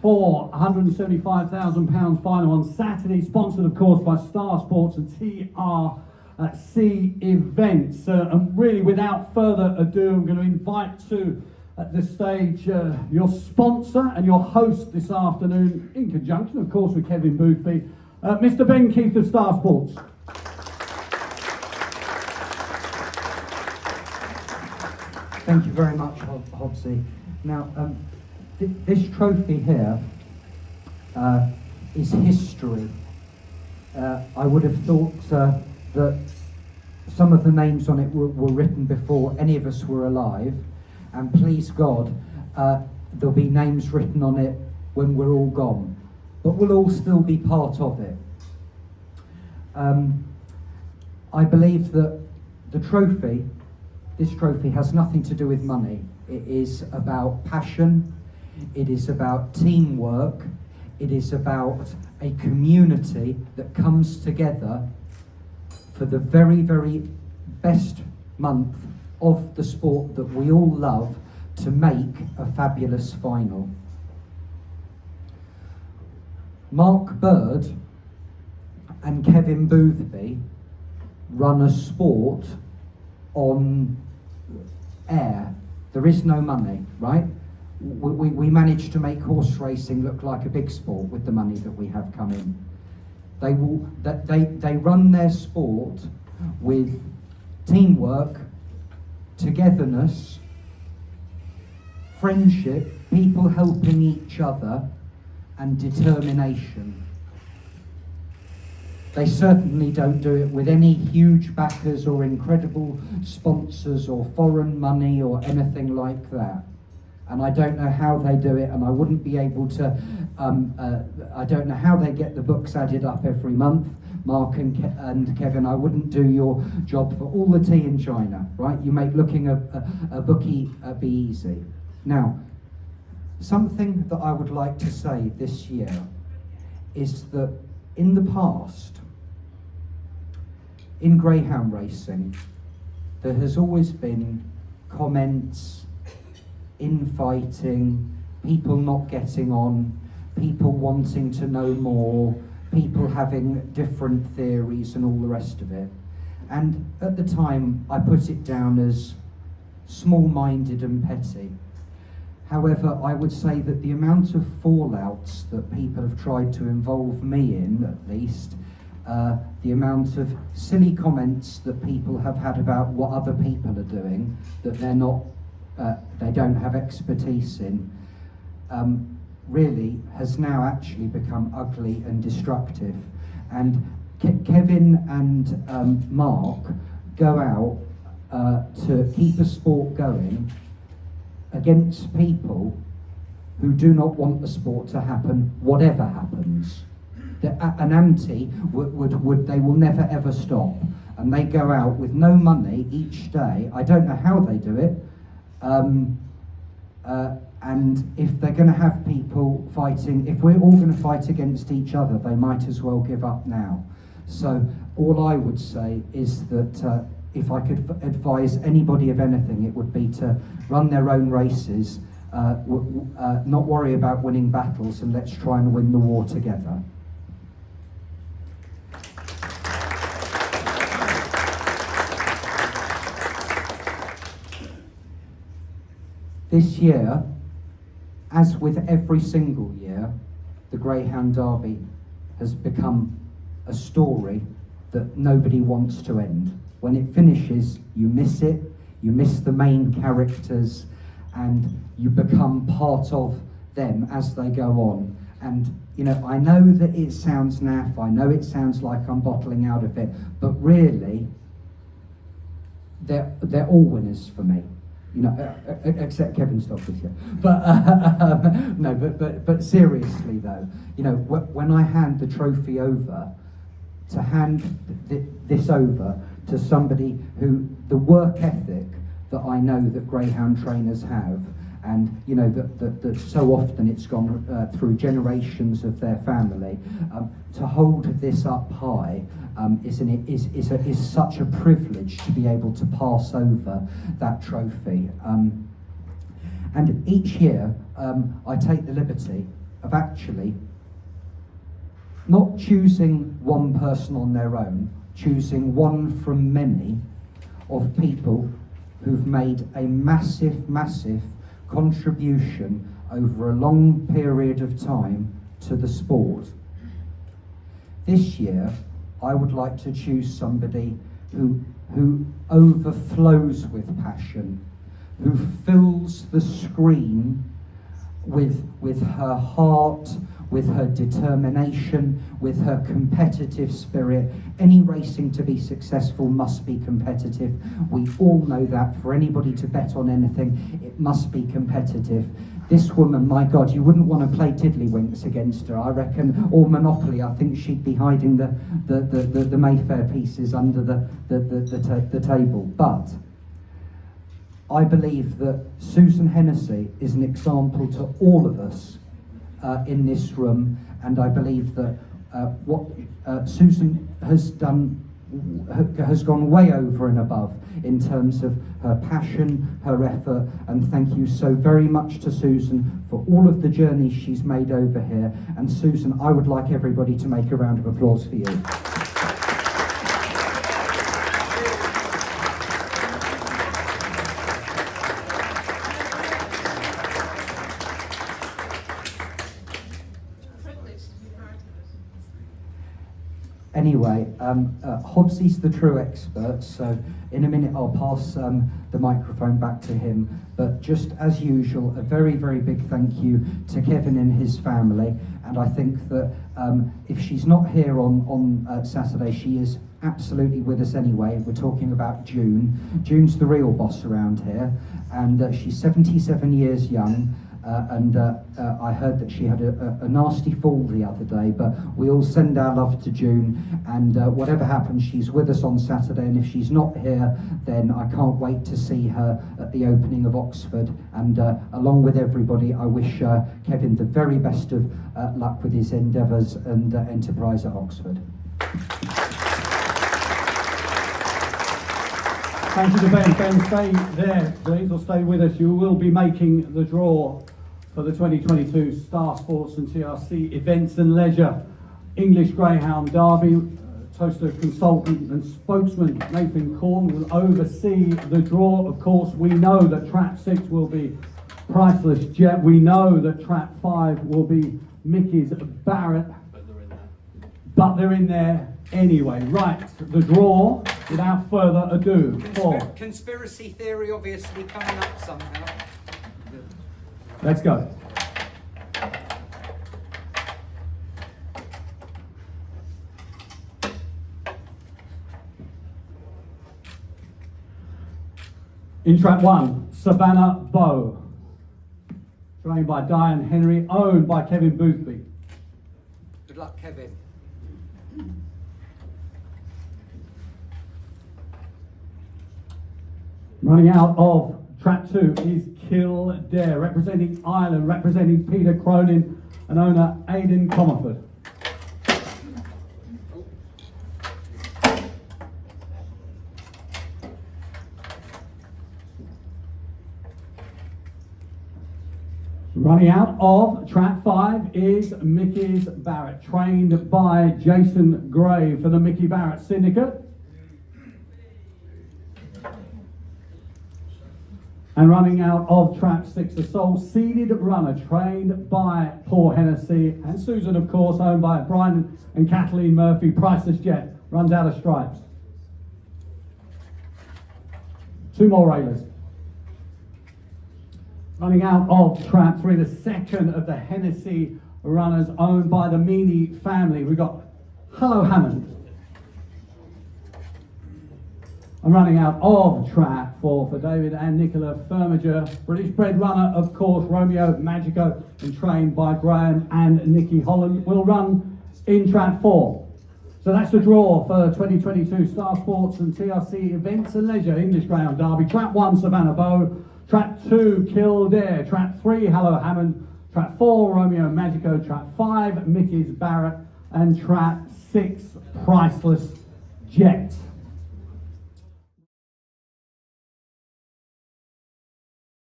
for £175,000 final on Saturday, sponsored of course by Star Sports and TRC Events. And really, without further ado, I'm going to invite to the stage your sponsor and your host this afternoon, in conjunction of course with Kevin Boothby, Mr. Ben Keith of Star Sports. Thank you very much, Hobbsy. Now, this trophy here is history. I would have thought that some of the names on it were written before any of us were alive, and please God, there'll be names written on it when we're all gone, but we'll all still be part of it. I believe that this trophy has nothing to do with money. It is about passion, it is about teamwork, it is about a community that comes together for the very, very best month of the sport that we all love to make a fabulous final. Mark Bird and Kevin Boothby run a sport on air. There is no money, right? We managed to make horse racing look like a big sport with the money that we have come in. They run their sport with teamwork, togetherness, friendship, people helping each other, and determination. They certainly don't do it with any huge backers or incredible sponsors or foreign money or anything like that. And I don't know how they do it, and I wouldn't be able to, I don't know how they get the books added up every month. Mark and Kevin, I wouldn't do your job for all the tea in China, right? You make looking a bookie be easy. Now, something that I would like to say this year is that in the past, in greyhound racing, there has always been comments, infighting, people not getting on, people wanting to know more, people having different theories and all the rest of it. And at the time, I put it down as small-minded and petty. However, I would say that the amount of fallouts that people have tried to involve me in, at least, the amount of silly comments that people have had about what other people are doing, that they don't have expertise in, really has now actually become ugly and destructive. And Kevin and Mark go out to keep a sport going against people who do not want the sport to happen, whatever happens. An anti they will never ever stop, and they go out with no money each day. I don't know how they do it, and if they're going to have people fighting, if we're all going to fight against each other, they might as well give up now. So all I would say is that if I could advise anybody of anything, it would be to run their own races, not worry about winning battles, and let's try and win the war together. This year, as with every single year, the Greyhound Derby has become a story that nobody wants to end. When it finishes, you miss it, you miss the main characters, and you become part of them as they go on. And, you know, I know that it sounds naff, I know it sounds like I'm bottling out of it, but really, they're all winners for me. You know, except Kevin Stockers, yeah. But no, but seriously though, you know, when I hand the trophy over, to hand this over to somebody who the work ethic that I know that greyhound trainers have, and you know that so often it's gone through generations of their family, to hold this up high is such a privilege to be able to pass over that trophy. And each year I take the liberty of actually not choosing one person on their own, choosing one from many of people who've made a massive, massive contribution over a long period of time to the sport. This year, I would like to choose somebody who overflows with passion, who fills the screen with her heart, with her determination, with her competitive spirit. Any racing to be successful must be competitive. We all know that. For anybody to bet on anything, it must be competitive. This woman, my God, you wouldn't want to play tiddlywinks against her, I reckon, or Monopoly. I think she'd be hiding the Mayfair pieces under the table. But I believe that Susan Hennessy is an example to all of us in this room, and I believe that what Susan has done has gone way over and above in terms of her passion, her effort, and thank you so very much to Susan for all of the journeys she's made over here. And Susan, I would like everybody to make a round of applause for you. Anyway, Hodsey's the true expert, so in a minute I'll pass the microphone back to him. But just as usual, a very, very big thank you to Kevin and his family. And I think that if she's not here on Saturday, she is absolutely with us anyway. We're talking about June. June's the real boss around here, and she's 77 years young. I heard that she had a nasty fall the other day, but we all send our love to June, and whatever happens, she's with us on Saturday, and if she's not here, then I can't wait to see her at the opening of Oxford, and along with everybody, I wish Kevin the very best of luck with his endeavours and enterprise at Oxford. Thank you to Ben. Ben, stay there, please, or stay with us. You will be making the draw for the 2022 Star Sports and TRC Events and Leisure English Greyhound Derby. Toaster consultant and spokesman Nathan Corn will oversee the draw. Of course, we know that Trap 6 will be Priceless Jet. We know that Trap 5 will be Mickey's Barrett. But they're in there anyway. Right, the draw, without further ado. Conspiracy theory obviously coming up somehow. Let's go. In track 1, Savannah Bow. Trained by Diane Henry, owned by Kevin Boothby. Good luck, Kevin. Running out of track 2 is Kildare, representing Ireland, representing Peter Cronin and owner Aidan Comerford. Running out of track 5 is Mickey's Barrett, trained by Jason Gray for the Mickey Barrett Syndicate. And running out of track 6, the sole seeded runner, trained by Paul Hennessy and Susan, of course, owned by Brian and Kathleen Murphy. Priceless Jet runs out of stripes. 2 more railers. Running out of track 3, the second of the Hennessy runners, owned by the Meany family. We've got Hello Hammond. And running out of track 4 for David and Nicola Firmager, British bred runner, of course, Romeo Magico, and trained by Graham and Nikki Holland, will run in track 4. So that's the draw for the 2022 Star Sports and TRC Events and Leisure English Greyhound Derby. Track 1, Savannah Bow. Track 2, Kildare. Track 3, Hello Hammond. Track 4, Romeo Magico. Track 5, Mickey's Barrett. And track 6, Priceless Jet.